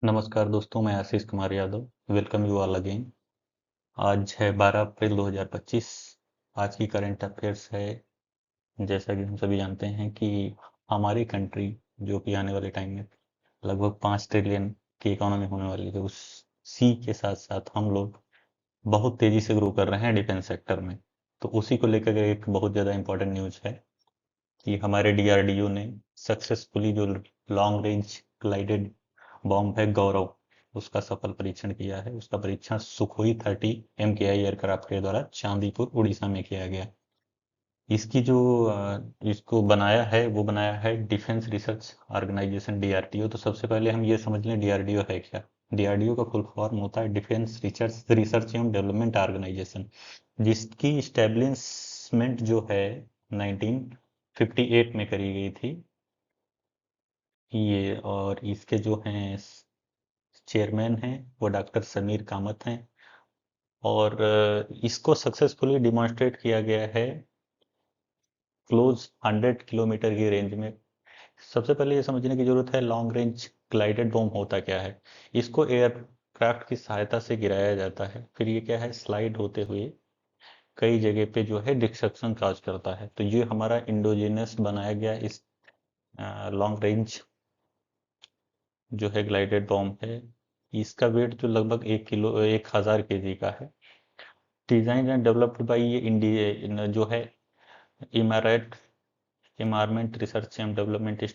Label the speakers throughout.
Speaker 1: नमस्कार दोस्तों, मैं Ashish Kumar Yadav. Welcome you all again. आज है 12 अप्रैल 2025। आज की करंट अफेयर्स है। जैसा कि हम सभी जानते हैं कि हमारी कंट्री जो कि आने वाले टाइम में लगभग 5 ट्रिलियन की इकोनॉमी होने वाली है, उसी के साथ साथ हम लोग बहुत तेजी से ग्रो कर रहे हैं डिफेंस सेक्टर में। तो उसी को लेकर एक बहुत ज़्यादा इम्पोर्टेंट न्यूज़ है कि हमारे डीआरडीओ ने सक्सेसफुली जो लॉन्ग रेंज ग्लाइडेड बॉम्ब है गौरव, उसका सफल परीक्षण किया है। उसका परीक्षण सुखोई 30 MKI एयरक्राफ्ट के द्वारा चांदीपुर उड़ीसा में किया गया। इसकी जो इसको बनाया है वो बनाया है डिफेंस रिसर्च ऑर्गेनाइजेशन डीआरडीओ। तो सबसे पहले हम ये समझ लें डीआरडीओ है क्या। डीआरडीओ का फुल फॉर्म होता है डिफेंस रिसर्च रिसर्च एवं डेवलपमेंट ऑर्गेनाइजेशन, जिसकी इस्टेब्लिशमेंट जो है 1958 में करी गई थी ये। और इसके जो हैं चेयरमैन हैं वो डॉक्टर समीर कामत हैं। और इसको सक्सेसफुली डिमॉन्स्ट्रेट किया गया है क्लोज 100 किलोमीटर की रेंज में। सबसे पहले ये समझने की जरूरत है लॉन्ग रेंज ग्लाइडेड बॉम्ब होता क्या है। इसको एयरक्राफ्ट की सहायता से गिराया जाता है, फिर ये क्या है स्लाइड होते हुए कई जगह पे जो है डिस्ट्रक्शन काज करता है। तो ये हमारा इंडोजिनस बनाया गया इस लॉन्ग रेंज जो है ग्लाइडेड बॉम्ब है। इसका वेट जो लगभग 1,000 kg का है। डिजाइन एंड डेवलप्ड बाई ये इंडिया जो है इमारत इन्वायरमेंट रिसर्च एंड डेवलपमेंट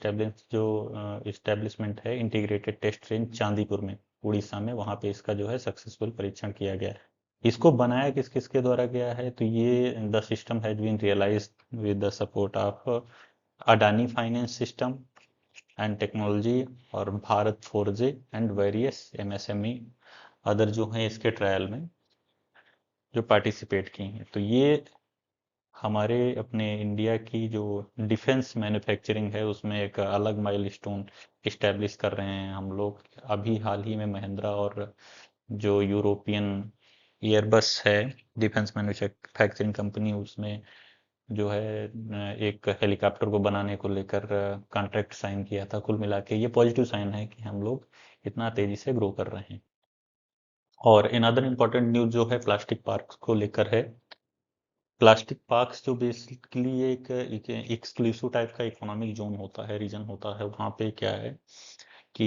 Speaker 1: जो इस्टेब्लिशमेंट है इंटीग्रेटेड टेस्ट रेंज चांदीपुर में उड़ीसा में, वहाँ पे इसका जो है सक्सेसफुल परीक्षण किया गया है। इसको बनाया किस किस के द्वारा गया है, तो ये the system has been realised with the support of Adani finance system and technology और Bharat Forge and various MSME other जो हैं इसके ट्रायल में जो पार्टिसिपेट की हैं। तो ये हमारे अपने इंडिया की जो डिफेंस मैन्युफैक्चरिंग है उसमें एक अलग माइलस्टोन इस्टेब्लिश कर रहे हैं हम लोग। अभी हाल ही में महिंद्रा और जो यूरोपियन एयरबस है डिफेंस मैन्युफैक्चरिंग कंपनी, उसमें जो है एक हेलीकॉप्टर को बनाने को लेकर कॉन्ट्रैक्ट साइन किया था। कुल मिला के ये पॉजिटिव साइन है कि हम लोग इतना तेजी से ग्रो कर रहे हैं। और इन अदर इम्पोर्टेंट न्यूज जो है प्लास्टिक पार्क को लेकर है। प्लास्टिक पार्क्स जो बेसिकली एक एक्सक्लूसिव टाइप का इकोनॉमिक जोन होता है, रीजन होता है। वहाँ पे क्या है कि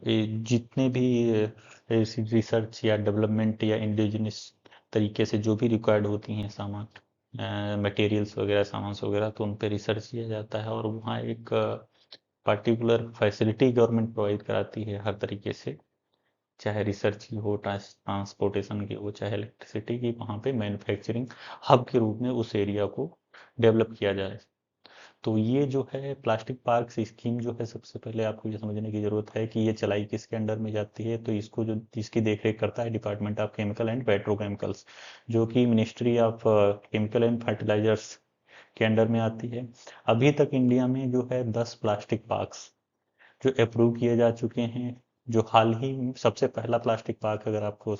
Speaker 1: ये जितने भी रिसर्च या डेवलपमेंट या इंडिजिनस तरीके से जो भी रिक्वायर्ड होती हैं सामान मटेरियल्स वगैरह सामान वगैरह, तो उन पे रिसर्च किया जाता है। और वहाँ एक पर्टिकुलर फैसिलिटी गवर्नमेंट प्रोवाइड कराती है हर तरीके से, चाहे रिसर्च की हो, ट्रांसपोर्टेशन की हो, चाहे इलेक्ट्रिसिटी की। वहाँ पे मैन्युफैक्चरिंग हब के रूप में उस एरिया को डेवलप किया जाए। तो ये जो है प्लास्टिक पार्क स्कीम जो है, सबसे पहले आपको ये समझने की जरूरत है कि ये चलाई किसके अंडर में जाती है। तो इसको जो इसकी देखरेख करता है department of chemical and petrochemicals, जो कि ministry of chemical and fertilisers के अंडर में आती है। अभी तक इंडिया में जो है 10 प्लास्टिक पार्क्स जो अप्रूव किए जा चुके हैं। जो हाल ही सबसे पहला प्लास्टिक पार्क अगर आपको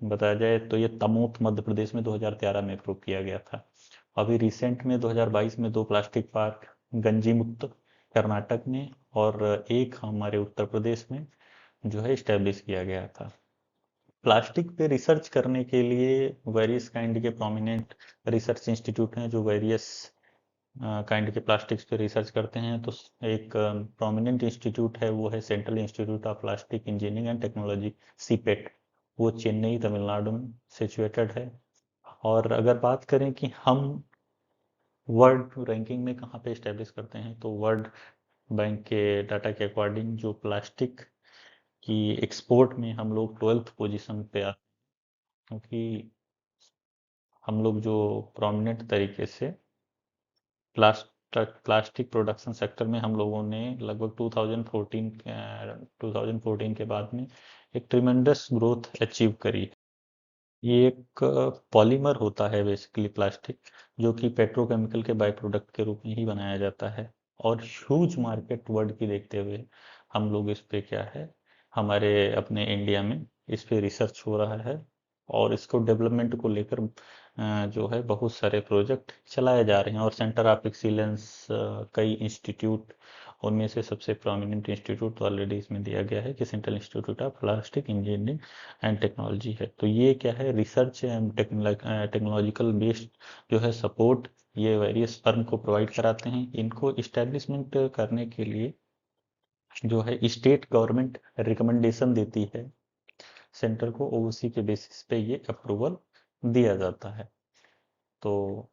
Speaker 1: बताया जाए तो ये तमोत मध्य प्रदेश में 2013 में अप्रूव किया गया था। अभी रिसेंट में 2022 में 2 प्लास्टिक पार्क गंजीमुक्त कर्नाटक में और एक हमारे उत्तर प्रदेश में जो है इस्टेब्लिश किया गया था। प्लास्टिक पे रिसर्च करने के लिए वेरियस काइंड के प्रोमिनेंट रिसर्च इंस्टीट्यूट हैं जो वेरियस काइंड के प्लास्टिक्स पे रिसर्च करते हैं। तो एक प्रोमिनेंट इंस्टीट्यूट है वो है central institute of plastic engineering and technology CIPET. वो चेन्नई तमिलनाडु में सिचुएटेड है। और अगर बात करें कि हम वर्ल्ड रैंकिंग में कहाँ पे इस्टेब्लिश करते हैं, तो वर्ल्ड बैंक के डाटा के अकॉर्डिंग जो प्लास्टिक की एक्सपोर्ट में हम लोग 12th पोजीशन पे आते हैं। क्योंकि हम लोग जो प्रोमिनेंट तरीके से प्लास्टिक प्रोडक्शन सेक्टर में हम लोगों ने लगभग 2014 के बाद में एक ट्रिमेंडस ग्रोथ अचीव करी। ये एक पॉलीमर होता है बेसिकली प्लास्टिक, जो कि पेट्रोकेमिकल के बाय प्रोडक्ट के रूप में ही बनाया जाता है। और ह्यूज मार्केट वर्ल्ड की देखते हुए हम लोग इस पे क्या है हमारे अपने इंडिया में इस पे रिसर्च हो रहा है। और इसको डेवलपमेंट को लेकर जो है बहुत सारे प्रोजेक्ट चलाए जा रहे हैं। और सेंटर ऑफ एक्सीलेंस कई इंस्टीट्यूट, उनमें से सबसे प्रोमिनेंट इंस्टीट्यूट ऑलरेडी इसमें दिया गया है कि central institute of plastic engineering and technology है। तो ये क्या है, रिसर्च एंड टेक्नोलॉजिकल बेस्ड जो है सपोर्ट ये वेरियस फर्म को प्रोवाइड कराते हैं। इनको इस्टेब्लिशमेंट करने के लिए जो है स्टेट गवर्नमेंट रिकमेंडेशन देती है सेंटर को, ओसी के बेसिस पे ये अप्रूवल दिया जाता है। तो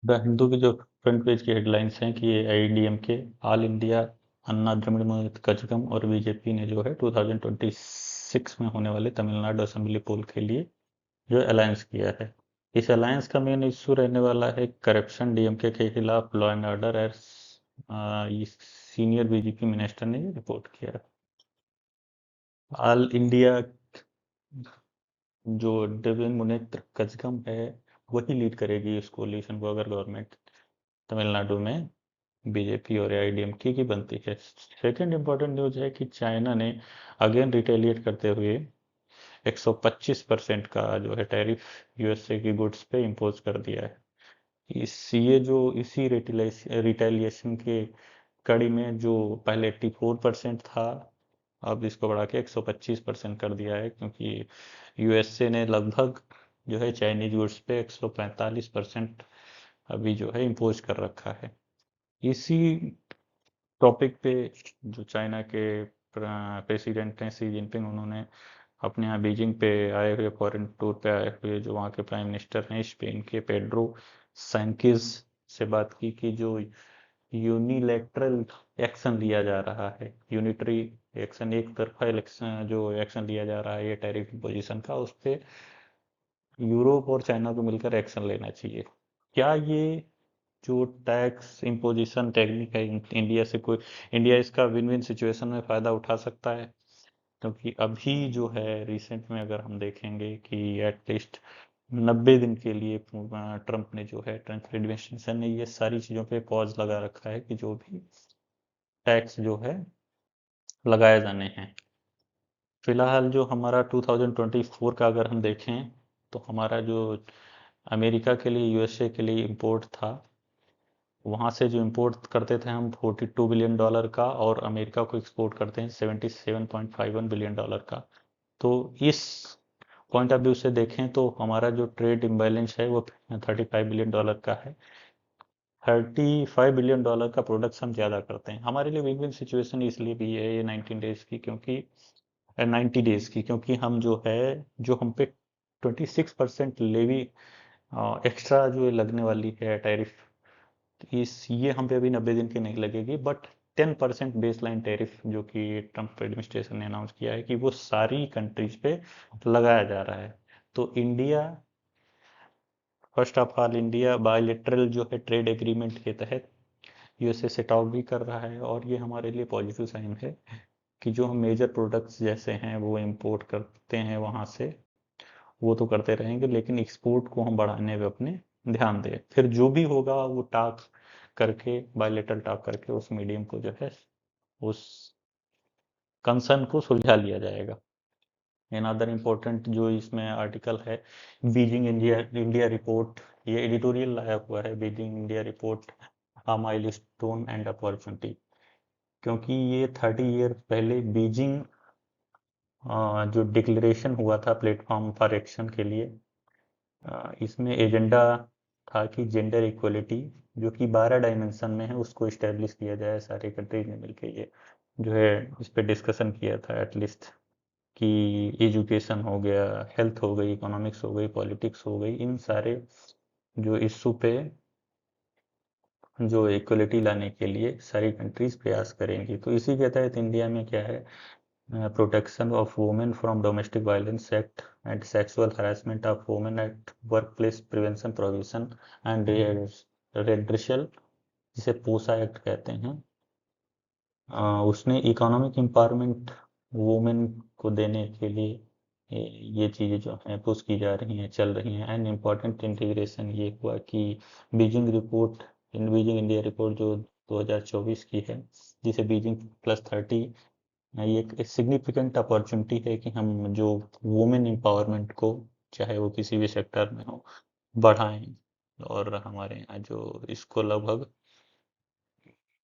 Speaker 1: द हिंदू की जो फ्रंट पेज की हेडलाइंस हैं कि AIADMK, ऑल इंडिया अन्ना द्रविड़ मुनेत्र कझगम और बीजेपी ने जो है 2026 में होने वाले तमिलनाडु असेंबली पोल के लिए जो अलायंस किया है। इस अलायंस का मेन इशू रहने वाला है करप्शन, डीएमके के खिलाफ law and order, as senior BJP minister ने ये रिपोर्ट किया। ऑल इंडिया जो द्रविड़ मुनेत्र कझगम है वही लीड करेगी इस कोalition को, अगर गवर्नमेंट तमिलनाडु में बीजेपी और AIADMK की बनती है। सेकेंड इम्पोर्टेंट न्यूज है कि चाइना ने अगेन रिटेलिएट करते हुए 125% का जो है टैरिफ यूएसए की गुड्स पे इम्पोज कर दिया है। ये जो इसी रिटेलिएशन के कड़ी में जो पहले 84% था, अब इसको बढ़ा के 125% कर दिया है, क्योंकि यूएसए ने लगभग जो है चाइनीज गुड्स पे 145% अभी जो है इम्पोज कर रखा है। इसी टॉपिक पे जो चाइना के प्रेसिडेंट हैं शी जिनपिंग, उन्होंने अपने यहाँ बीजिंग पे आए हुए, फॉरेन टूर पे आए हुए जो वहाँ के प्राइम मिनिस्टर हैं स्पेन के पेड्रो सैंकिज से बात की कि जो यूनिलैटरल एक्शन लिया जा रहा है, यूनिटरी एक्शन, एक तरफा इलेक्शन जो एक्शन लिया जा रहा है ये टैरिफ पोजीशन का, उस पर यूरोप और चाइना को मिलकर एक्शन लेना चाहिए। क्या ये जो टैक्स इम्पोजिशन टेक्निक है इंडिया से कोई, इंडिया इसका विन विन सिचुएशन में फ़ायदा उठा सकता है? क्योंकि अभी जो है रिसेंट में अगर हम देखेंगे कि एटलीस्ट 90 दिन के लिए ट्रंप ने जो है, ट्रंप एडमिनिस्ट्रेशन ने ये सारी चीज़ों पे पॉज लगा रखा है कि जो भी टैक्स जो है लगाए जाने हैं। फिलहाल जो हमारा 2024 का अगर हम देखें तो हमारा जो अमेरिका के लिए, यूएसए के लिए इंपोर्ट था, वहाँ से जो इंपोर्ट करते थे हम $42 बिलियन का, और अमेरिका को एक्सपोर्ट करते हैं $77.51 बिलियन का। तो इस पॉइंट ऑफ व्यू से देखें तो हमारा जो ट्रेड इम्बैलेंस है वो $35 बिलियन का है। $35 बिलियन का प्रोडक्ट्स हम ज़्यादा करते हैं। हमारे लिए विन विन सिचुएशन इसलिए भी है ये 19 डेज की, क्योंकि 90 डेज की, क्योंकि हम जो है, जो हम पे 26% लेवी एक्स्ट्रा जो लगने वाली है टैरिफ, ये हम पे अभी 90 दिन की नहीं लगेगी, बट 10% बेस लाइन टैरिफ जो कि ट्रंप एडमिनिस्ट्रेशन ने अनाउंस किया है कि वो सारी कंट्रीज पे लगाया जा रहा है। तो India, first of all India bilateral जो है ट्रेड एग्रीमेंट के तहत यूएसए से टॉक भी कर रहा है, और ये हमारे लिए पॉजिटिव साइन है कि जो हम मेजर प्रोडक्ट्स जैसे हैं वो इंपोर्ट करते हैं वहाँ से, वो तो करते रहेंगे, लेकिन एक्सपोर्ट को हम बढ़ाने में अपने ध्यान दें। फिर जो भी होगा वो टॉक करके, बायलेटरल टॉक करके उस मीडियम को जो है, उस कंसर्न को सुलझा लिया जाएगा। अनदर इम्पोर्टेंट जो इसमें आर्टिकल है, बीजिंग इंडिया इंडिया रिपोर्ट, ये एडिटोरियल लाया हुआ है, Beijing India report a milestone and opportunity. क्योंकि ये 30 ईयर पहले बीजिंग जो डिक्लेरेशन हुआ था प्लेटफॉर्म फॉर एक्शन के लिए, इसमें एजेंडा था कि जेंडर इक्वलिटी जो कि 12 डायमेंशन में है उसको इस्टेब्लिश किया जाए। सारे कंट्रीज ने मिलकर ये जो है इस पर डिस्कशन किया था एटलीस्ट, कि एजुकेशन हो गया, हेल्थ हो गई, इकोनॉमिक्स हो गई, पॉलिटिक्स हो गई, इन सारे जो इशू पे जो इक्वलिटी लाने के लिए सारी कंट्रीज प्रयास करेंगी। तो इसी के तहत इंडिया में क्या है, protection of women from domestic violence act and sexual harassment of women act, work place prevention provision and redressal, जिसे पोसा एक्ट कहते हैं, उसने इकोनॉमिक एम्पावरमेंट वुमेन को देने के लिए ये चीज़ें जो हैं पुश की जा रही हैं, चल रही हैं। एंड इम्पॉर्टेंट इंटीग्रेशन ये हुआ कि Beijing report, Beijing India report जो 2024 की है, जिसे बीजिंग +30 ये एक सिग्निफिकेंट अपॉर्चुनिटी है कि हम जो वुमेन एम्पावरमेंट को, चाहे वो किसी भी सेक्टर में हो, बढ़ाएं। और हमारे यहाँ जो इसको लगभग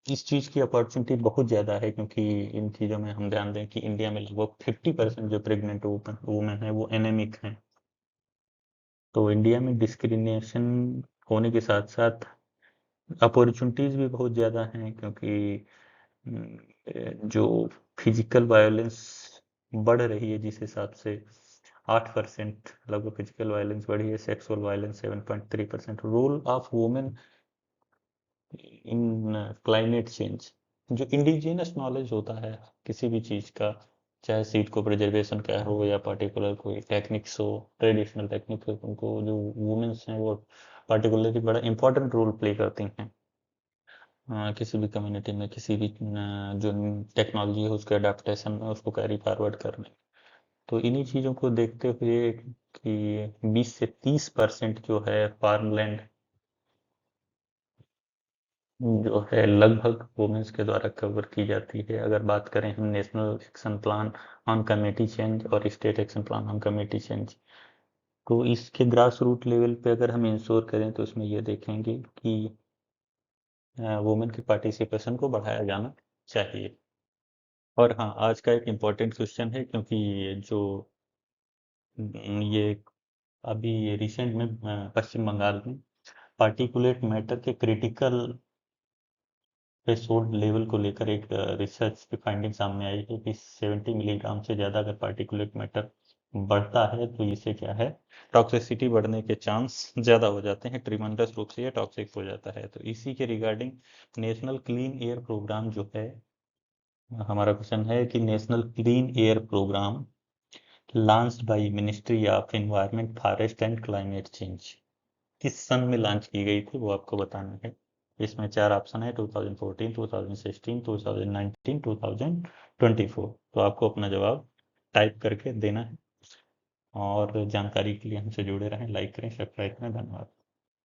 Speaker 1: इस चीज़ की अपॉर्चुनिटी बहुत ज़्यादा है, क्योंकि इन चीज़ों में हम ध्यान दें कि इंडिया में लगभग 50% जो प्रेग्नेंट वुमेन है वो एनेमिक हैं। तो इंडिया में डिस्क्रिमिनेशन होने के साथ साथ अपॉर्चुनिटीज़ भी बहुत ज़्यादा हैं, क्योंकि जो फिजिकल वायलेंस बढ़ रही है, जिस हिसाब से 8% लगभग फिजिकल वायलेंस बढ़ी है, sexual violence 7.3%। Role of women in climate change, जो इंडिजिनस नॉलेज होता है किसी भी चीज़ का, चाहे सीड को प्रिजर्वेशन का हो या पर्टिकुलर कोई टेक्निक्स हो, ट्रेडिशनल टेक्निक्स हो, उनको जो वुमेन्स हैं वो पार्टिकुलरली बड़ा इंपॉर्टेंट रोल प्ले करती हैं किसी भी कम्युनिटी में, किसी भी जो टेक्नोलॉजी है उसके अडेप्टेशन में, उसको कैरी फॉरवर्ड करने। तो इन्हीं चीज़ों को देखते हुए कि 20 से 30% जो है फार्मलैंड जो है लगभग वुमेन्स के द्वारा कवर की जाती है। अगर बात करें हम national action plan on community change और state action plan on community change, तो इसके ग्रास रूट लेवल पे अगर हम इंश्योर करें तो इसमें ये देखेंगे कि वुमेन की पार्टिसिपेशन को बढ़ाया जाना चाहिए। और हाँ, आज का एक इम्पोर्टेंट क्वेश्चन है, क्योंकि जो ये अभी रिसेंट में पश्चिम बंगाल में पार्टिकुलेट मैटर के क्रिटिकल थ्रेशोल्ड लेवल को लेकर एक रिसर्च की फाइंडिंग सामने आई है कि 70 मिलीग्राम से ज़्यादा अगर पार्टिकुलेट मैटर बढ़ता है तो इससे क्या है, टॉक्सिसिटी बढ़ने के चांस ज़्यादा हो जाते हैं, ट्रिमेंडस रूप से ये टॉक्सिक हो जाता है। तो इसी के regarding national clean air programme जो है, हमारा क्वेश्चन है कि national clean air programme launched by ministry of environment, forest and climate change किस सन में लॉन्च की गई थी वो आपको बताना है। इसमें 4 ऑप्शन है, 2014, 2016, 2019, 2024। तो आपको अपना जवाब टाइप करके देना है। और जानकारी के लिए हमसे जुड़े रहें, लाइक करें, सब्सक्राइब करें। धन्यवाद।